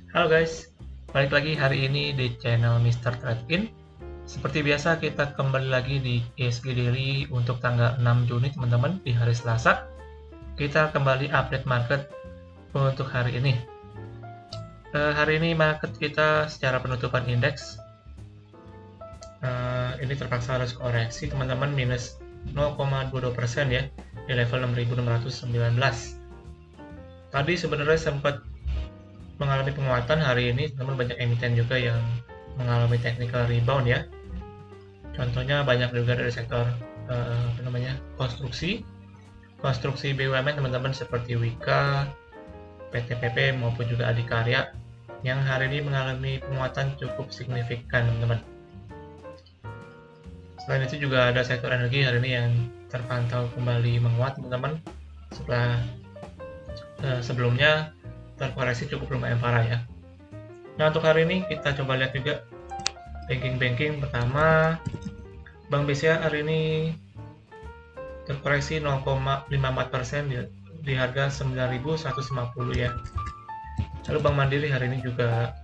Halo guys, balik lagi hari ini di channel Mr. Trade-in. Seperti biasa kita kembali lagi di ESG Daily untuk tanggal 6 Juni teman-teman di hari Selasa. Kita kembali update market untuk hari ini. Hari ini market kita secara penutupan indeks ini terpaksa harus koreksi teman-teman minus 0,22% ya di level 6.619. Tadi sebenarnya sempat mengalami penguatan hari ini, namun banyak emiten juga yang mengalami technical rebound ya. Contohnya banyak juga dari sektor konstruksi BUMN teman-teman seperti Wika, PT-PP maupun juga Adikarya yang hari ini mengalami penguatan cukup signifikan teman-teman. Selain itu juga ada sektor energi hari ini yang terpantau kembali menguat teman-teman setelah sebelumnya terkoreksi cukup lumayan parah ya. Nah untuk hari ini kita coba lihat juga banking pertama. Bank BCA hari ini terkoreksi 0,54% di harga 9.150 ya. Lalu Bank Mandiri hari ini juga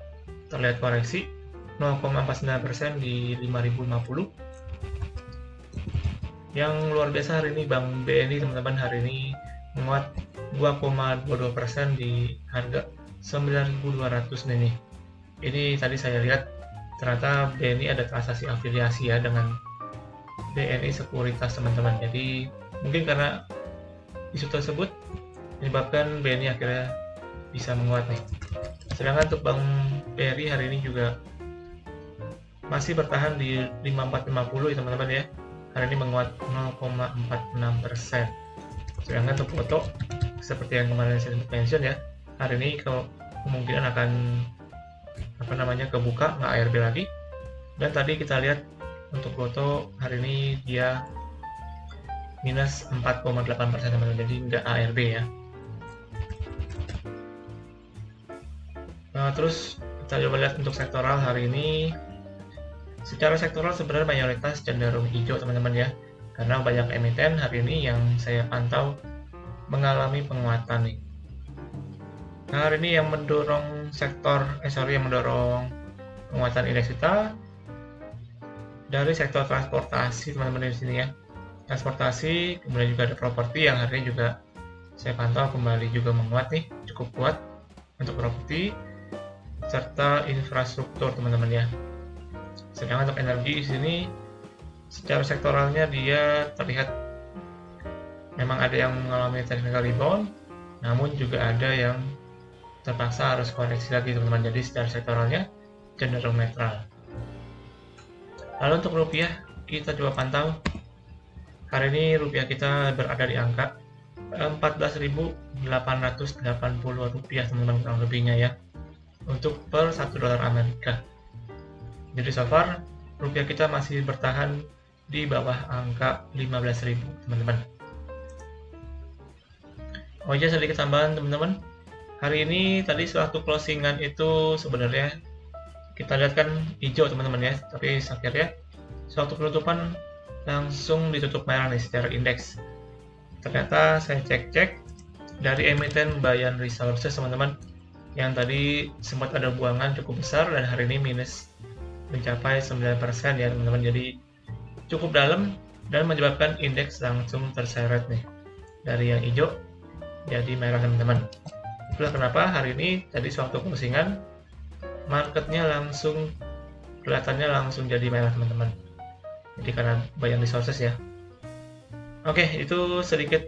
terlihat koreksi 0,49% di 5.050. Yang luar biasa hari ini Bank BNI teman-teman hari ini menguat 2,22% di harga 9.200 nih. Ini tadi saya lihat ternyata BNI ada transaksi afiliasi ya dengan BNI Sekuritas teman-teman. Jadi mungkin karena isu tersebut menyebabkan BNI akhirnya bisa menguat nih. Sedangkan untuk Bank BRI hari ini juga masih bertahan di 5450 ya teman-teman ya. Hari ini menguat 0,46%. Sedangkan untuk foto seperti yang kemarin saya mention ya, hari ini kemungkinan akan kebuka nggak ARB lagi. Dan tadi kita lihat untuk foto hari ini dia minus 4,8% teman-teman, jadi nggak ARB ya. Nah, terus kita coba lihat untuk sektoral hari ini. Secara sektoral sebenarnya mayoritas cenderung hijau teman-teman ya, karena banyak emiten hari ini yang saya pantau mengalami penguatan nih. Nah hari ini yang mendorong yang mendorong penguatan indeks kita dari sektor transportasi teman-teman di sini ya. Transportasi, kemudian juga ada properti yang hari ini juga saya pantau kembali juga menguat nih, cukup kuat untuk properti serta infrastruktur teman-teman ya. Sedangkan untuk energi di sini secara sektoralnya dia terlihat memang ada yang mengalami technical rebound, namun juga ada yang terpaksa harus koreksi lagi teman-teman. Jadi secara sektoralnya cenderung netral. Lalu untuk rupiah kita coba pantau. Hari ini rupiah kita berada di angka 14.880 rupiah teman-teman kurang lebihnya ya, untuk per 1 dolar Amerika. Jadi so far rupiah kita masih bertahan di bawah angka 15.000 teman-teman. Oh iya, sedikit tambahan teman-teman. Hari ini tadi sewaktu closingan itu sebenarnya kita lihat kan hijau teman-teman ya, tapi akhirnya sewaktu penutupan langsung ditutup merah nih secara indeks. Ternyata saya cek dari emiten Bayan Resources teman-teman, yang tadi sempat ada buangan cukup besar dan hari ini minus mencapai 9% ya teman-teman. Jadi cukup dalam dan menyebabkan indeks langsung terseret nih dari yang hijau jadi merah teman-teman. Itulah kenapa hari ini tadi sewaktu closingan marketnya kelihatannya langsung jadi merah teman-teman. Jadi karena Bayan Resources ya. Oke, itu sedikit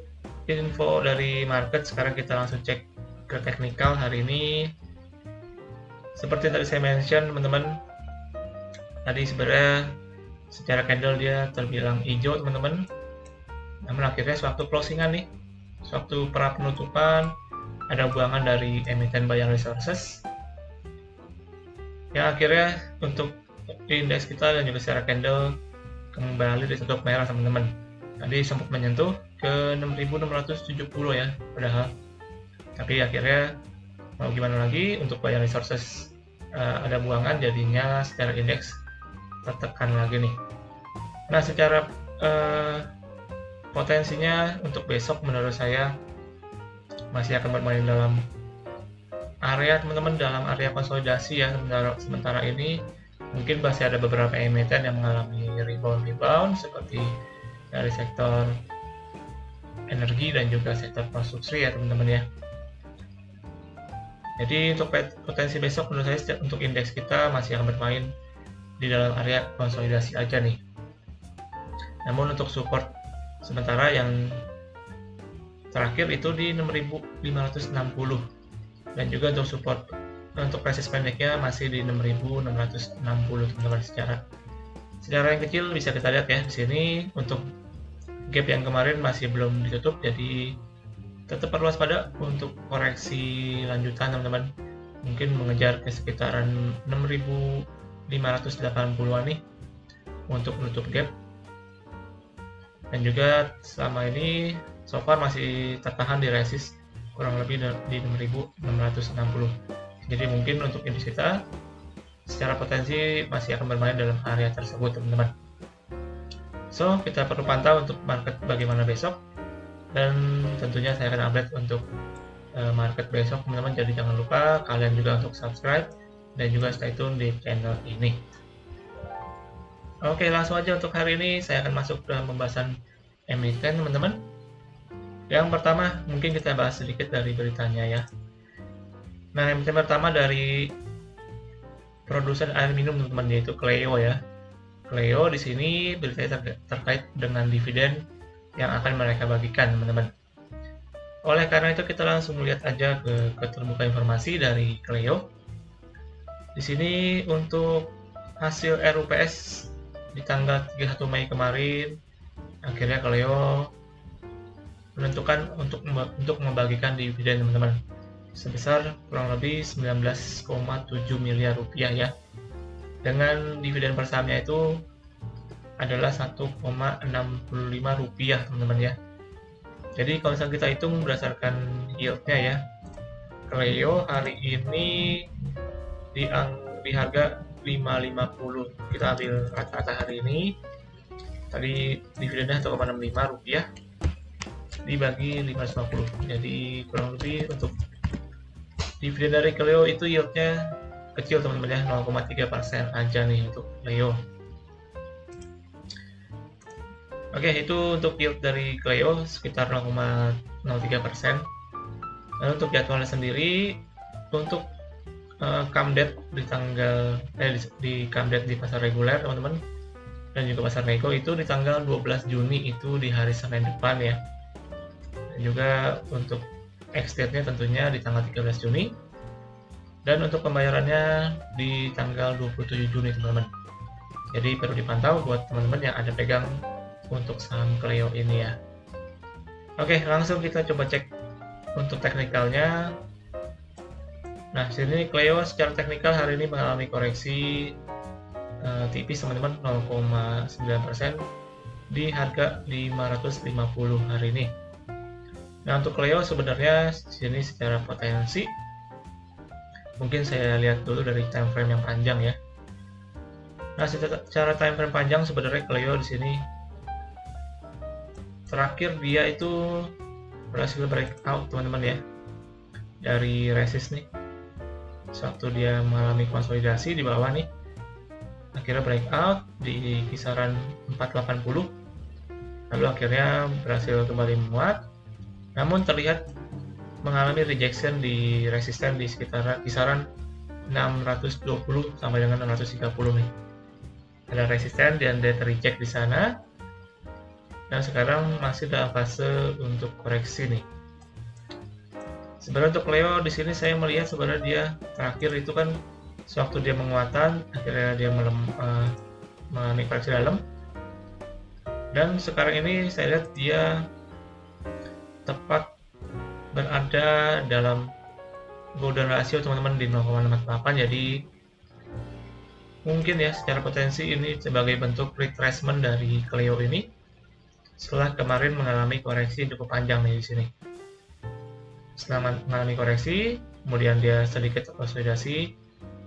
info dari market. Sekarang kita langsung cek ke teknikal hari ini. Seperti tadi saya mention teman-teman, tadi sebenarnya secara candle dia terbilang hijau teman-teman. Namun akhirnya sewaktu closingan nih, sewaktu pra penutupan ada buangan dari emiten Bayan Resources yang akhirnya untuk indeks kita dan juga secara candle kembali ditutup merah teman-teman. Tadi sempat menyentuh ke 6.670 ya padahal, tapi akhirnya mau gimana lagi, untuk Bayan Resources ada buangan jadinya secara indeks tertekan lagi nih. Nah secara potensinya untuk besok menurut saya masih akan bermain dalam area teman-teman dalam area konsolidasi ya. Sementara ini mungkin masih ada beberapa emiten yang mengalami rebound seperti dari sektor energi dan juga sektor konstruksi ya teman-teman ya. Jadi untuk potensi besok menurut saya untuk indeks kita masih akan bermain di dalam area konsolidasi aja nih. Namun untuk support sementara yang terakhir itu di 6.560 dan juga untuk support untuk resist pendeknya masih di 6.660 teman-teman. Secara yang kecil bisa kita lihat ya di sini untuk gap yang kemarin masih belum ditutup, jadi tetap perlu waspada untuk koreksi lanjutan teman-teman. Mungkin mengejar ke sekitaran 6.580-an nih untuk menutup gap. Dan juga selama ini so far masih tertahan di resist kurang lebih di 6.660. Jadi mungkin untuk indeks kita secara potensi masih akan bermain dalam area tersebut teman-teman. So kita perlu pantau untuk market bagaimana besok, dan tentunya saya akan update untuk market besok teman-teman. Jadi jangan lupa kalian juga untuk subscribe dan juga stay tune di channel ini. Oke, langsung aja untuk hari ini saya akan masuk dalam pembahasan emiten teman-teman. Yang pertama mungkin kita bahas sedikit dari beritanya ya. Nah, emiten pertama dari produsen air minum teman-teman, yaitu Cleo ya. Cleo di sini beritanya terkait dengan dividen yang akan mereka bagikan teman-teman. Oleh karena itu kita langsung lihat aja ke keterbuka informasi dari Cleo. Di sini untuk hasil RUPS di tanggal 31 Mei kemarin, akhirnya Cleo menentukan untuk membagikan dividen teman-teman sebesar kurang lebih 19,7 miliar rupiah ya. Dengan dividen per sahamnya itu adalah 1,65 rupiah teman-teman ya. Jadi kalau misalnya kita hitung berdasarkan yieldnya ya, Cleo hari ini di harga 5,50. Kita ambil rata-rata hari ini. Tadi dividennya 1,65 rupiah dibagi 550. Jadi kurang lebih untuk dividen dari Cleo itu yieldnya kecil teman-teman ya, 0,3% aja nih untuk Cleo. Oke, itu untuk yield dari Cleo sekitar 0,03%. Dan untuk jadwalnya sendiri untuk Camdet di tanggal di Camdet di pasar reguler teman-teman, dan juga pasar nego itu di tanggal 12 Juni itu di hari Senin depan ya. Dan juga untuk ex-date-nya tentunya di tanggal 13 Juni. Dan untuk pembayarannya di tanggal 27 Juni teman-teman. Jadi perlu dipantau buat teman-teman yang ada pegang untuk saham Cleo ini ya. Oke, langsung kita coba cek untuk teknikalnya. Nah, sini Cleo secara teknikal hari ini mengalami koreksi tipis teman-teman, 0,9% di harga 550 hari ini. Nah, untuk Cleo sebenarnya sini secara potensi mungkin saya lihat dulu dari time frame yang panjang ya. Nah, secara time frame panjang sebenarnya Cleo di sini terakhir dia itu berhasil breakout teman-teman ya dari resist nih. Sewaktu dia mengalami konsolidasi di bawah nih, akhirnya breakout di kisaran 480, lalu akhirnya berhasil kembali menguat, namun terlihat mengalami rejection di resisten di sekitar kisaran 620 sampai dengan 630 nih. Ada resisten dan dia terreject di sana, dan sekarang masih dalam fase untuk koreksi nih. Sebenarnya untuk Cleo di sini saya melihat sebenarnya dia terakhir itu kan sewaktu dia menguatan, akhirnya dia mengalami koreksi dalam, dan sekarang ini saya lihat dia tepat berada dalam golden ratio teman-teman di 0,58. Jadi mungkin ya secara potensi ini sebagai bentuk retracement dari Cleo ini setelah kemarin mengalami koreksi cukup panjang nih di sini. Setelah mengalami koreksi, kemudian dia sedikit konsolidasi,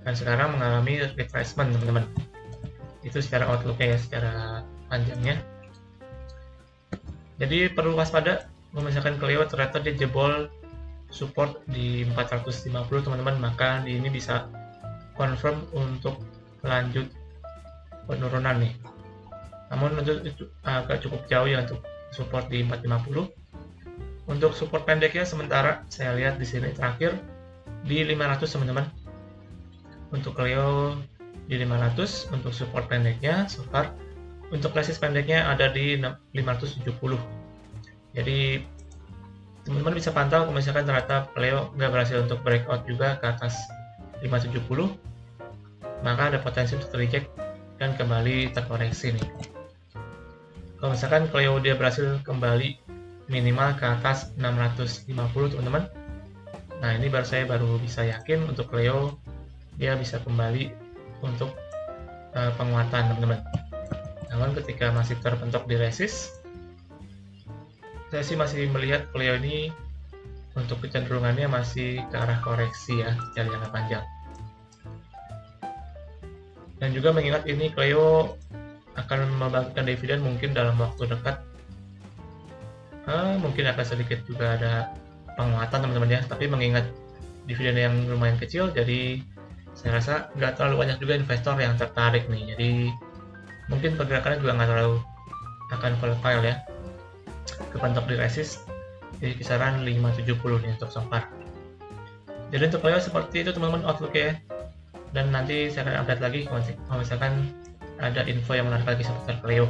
dan sekarang mengalami retracement teman-teman. Itu secara outlooknya ya, secara panjangnya. Jadi perlu waspada, misalkan Cleo ternyata dia jebol support di 450 teman-teman, maka di ini bisa confirm untuk lanjut penurunan nih. Namun itu agak cukup jauh ya untuk support di 450. Untuk support pendeknya sementara saya lihat di sini terakhir di 500 teman-teman. Untuk Clio di 500 untuk support pendeknya so far. Untuk resist pendeknya ada di 570. Jadi teman-teman bisa pantau kalau misalkan ternyata Clio nggak berhasil untuk breakout juga ke atas 570, maka ada potensi untuk reject dan kembali terkoreksi nih. Kalau misalkan Clio dia berhasil kembali minimal ke atas 650 teman-teman, nah ini saya baru bisa yakin untuk Clio dia bisa kembali untuk penguatan teman-teman. Namun ketika masih terpentok di resist, saya sih masih melihat Clio ini untuk kecenderungannya masih ke arah koreksi ya secara jangka panjang. Dan juga mengingat ini Clio akan membagikan dividen mungkin dalam waktu dekat, mungkin akan sedikit juga ada penguatan teman-teman ya, tapi mengingat dividen yang lumayan kecil, jadi saya rasa nggak terlalu banyak juga investor yang tertarik nih, jadi mungkin pergerakannya juga nggak terlalu akan volatile ya, kepentok di resist di kisaran 570 nih untuk so far. Jadi untuk Clio seperti itu teman-teman outlook ya, dan nanti saya akan update lagi kalau misalkan ada info yang menarik lagi seputar Clio.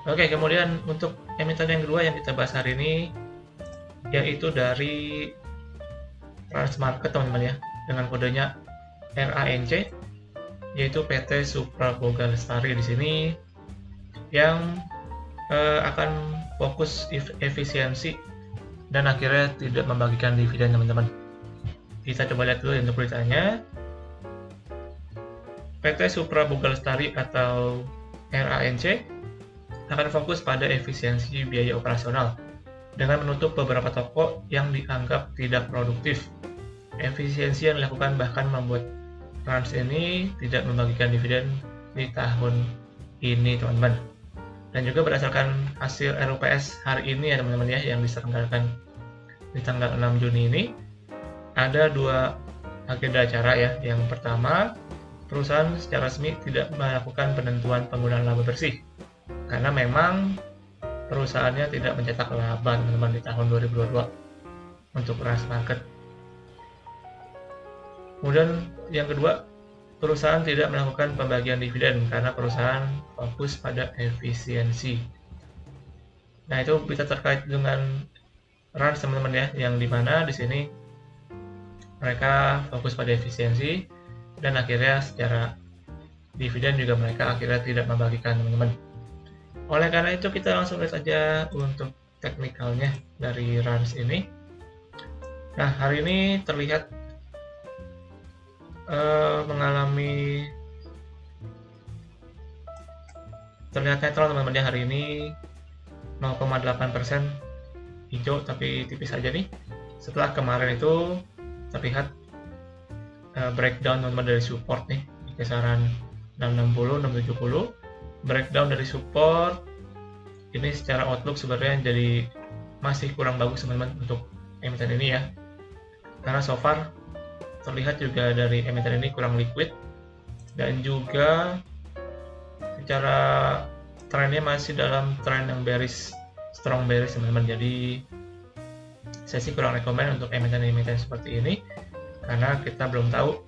Oke, kemudian untuk emiten yang kedua yang kita bahas hari ini yaitu dari Rans Market teman-teman ya, dengan kodenya RANC, yaitu PT Supra Boga Lestari di sini yang akan fokus efisiensi dan akhirnya tidak membagikan dividen teman-teman. Kita coba lihat dulu untuk beritanya. PT Supra Boga Lestari atau RANC akan fokus pada efisiensi biaya operasional dengan menutup beberapa toko yang dianggap tidak produktif. Efisiensi yang dilakukan bahkan membuat Rans ini tidak membagikan dividen di tahun ini teman-teman. Dan juga berdasarkan hasil RUPS hari ini ya teman-teman ya, yang diselenggarakan di tanggal 6 Juni ini, ada dua agenda acara ya. Yang pertama, perusahaan secara resmi tidak melakukan penentuan penggunaan laba bersih karena memang perusahaannya tidak mencetak laba teman-teman di tahun 2022 untuk Rans Market. Kemudian yang kedua, perusahaan tidak melakukan pembagian dividen karena perusahaan fokus pada efisiensi. Nah, itu bisa terkait dengan Rans teman-teman ya, yang dimana di sini mereka fokus pada efisiensi dan akhirnya secara dividen juga mereka akhirnya tidak membagikan teman-teman. Oleh karena itu kita langsung lihat saja untuk teknikalnya dari Rans ini. Nah, hari ini terlihat terlihat netral teman-teman ya, hari ini 0,8% hijau tapi tipis aja nih. Setelah kemarin itu terlihat breakdown teman-teman dari support nih di kisaran 660 670. Breakdown dari support ini secara outlook sebenarnya jadi masih kurang bagus teman-teman untuk emiten ini ya, karena so far terlihat juga dari emiten ini kurang liquid dan juga secara trennya masih dalam tren yang bearish, strong bearish teman-teman. Jadi saya sih kurang rekomend untuk emiten-emiten seperti ini karena kita belum tahu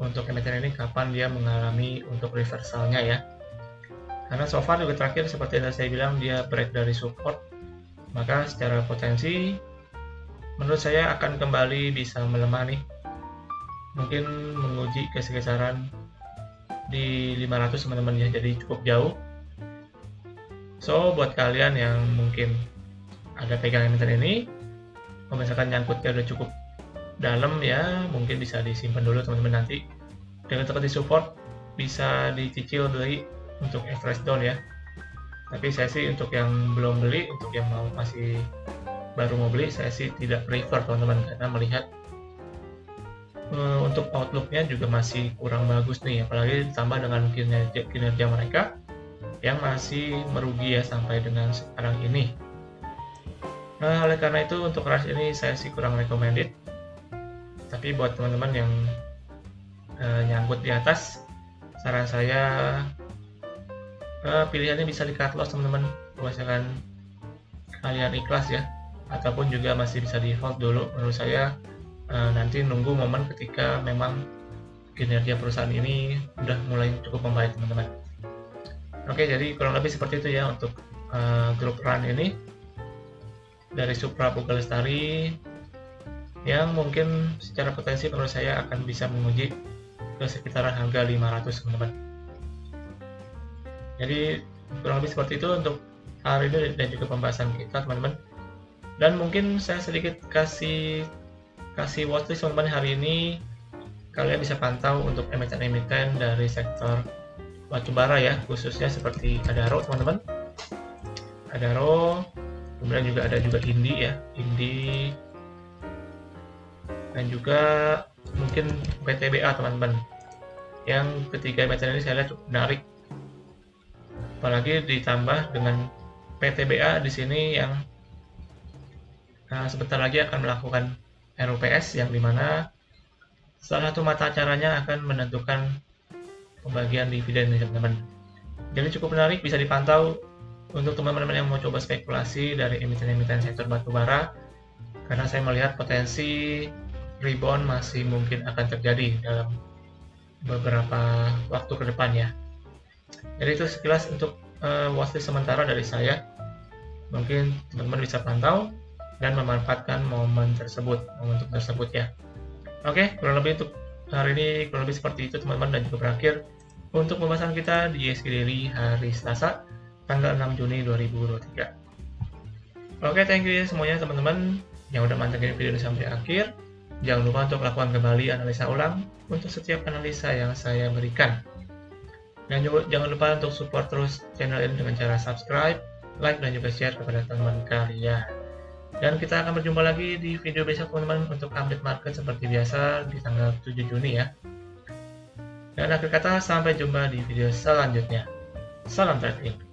untuk emiten ini kapan dia mengalami untuk reversalnya ya. Karena so far juga terakhir seperti yang saya bilang dia break dari support, maka secara potensi menurut saya akan kembali bisa melemah nih, mungkin menguji ke kisaran di 500 teman-teman ya, jadi cukup jauh. So buat kalian yang mungkin ada pegang emiten ini, kalau misalkan nyangkutnya udah cukup dalam ya, mungkin bisa disimpan dulu teman-teman, nanti dengan tepat di support bisa dicicil beli untuk average down ya. Tapi saya sih untuk yang belum beli, untuk yang masih baru mau beli, saya sih tidak prefer teman-teman, karena melihat untuk outlooknya juga masih kurang bagus nih, apalagi ditambah dengan kinerja mereka yang masih merugi ya sampai dengan sekarang ini. Oleh karena itu untuk rush ini saya sih kurang recommended. Tapi buat teman-teman yang nyangkut di atas, saran saya pilihannya bisa di cut loss teman-teman. Kalau misalkan kalian ikhlas ya, ataupun juga masih bisa di hold dulu. Menurut saya nanti nunggu momen ketika memang kinerja perusahaan ini udah mulai cukup membaik teman-teman. Oke, jadi kurang lebih seperti itu ya untuk grup run ini dari Supra Puga Lestari yang mungkin secara potensi menurut saya akan bisa menguji ke sekitaran harga 500 teman-teman. Jadi kurang lebih seperti itu untuk hari ini dan juga pembahasan kita teman-teman. Dan mungkin saya sedikit kasih watchlist teman-teman hari ini. Kalian bisa pantau untuk emiten-emiten dari sektor batubara ya, khususnya seperti Adaro teman-teman. Adaro, kemudian juga ada Indi ya, Indi, dan juga mungkin PTBA teman-teman. Yang ketiga emiten ini saya lihat cukup menarik, apalagi ditambah dengan PTBA di sini yang sebentar lagi akan melakukan RUPS, yang dimana salah satu mata acaranya akan menentukan pembagian dividen teman-teman. Jadi cukup menarik, bisa dipantau untuk teman-teman yang mau coba spekulasi dari emiten-emiten sektor batubara, karena saya melihat potensi rebound masih mungkin akan terjadi dalam beberapa waktu ke depan ya. Jadi itu sekilas untuk watchlist sementara dari saya. Mungkin teman-teman bisa pantau dan memanfaatkan momentum tersebut ya. Oke, kurang lebih untuk hari ini kurang lebih seperti itu teman-teman, dan juga berakhir untuk pembahasan kita di ISG Daily hari Selasa tanggal 6 Juni 2023. Oke, thank you ya semuanya teman-teman yang udah mantengin video ini sampai akhir. Jangan lupa untuk lakukan kembali analisa ulang untuk setiap analisa yang saya berikan. Dan juga jangan lupa untuk support terus channel ini dengan cara subscribe, like, dan juga share kepada teman-teman kalian. Dan kita akan berjumpa lagi di video besok teman-teman untuk update market seperti biasa di tanggal 7 Juni ya. Dan akhir kata, sampai jumpa di video selanjutnya. Salam trading.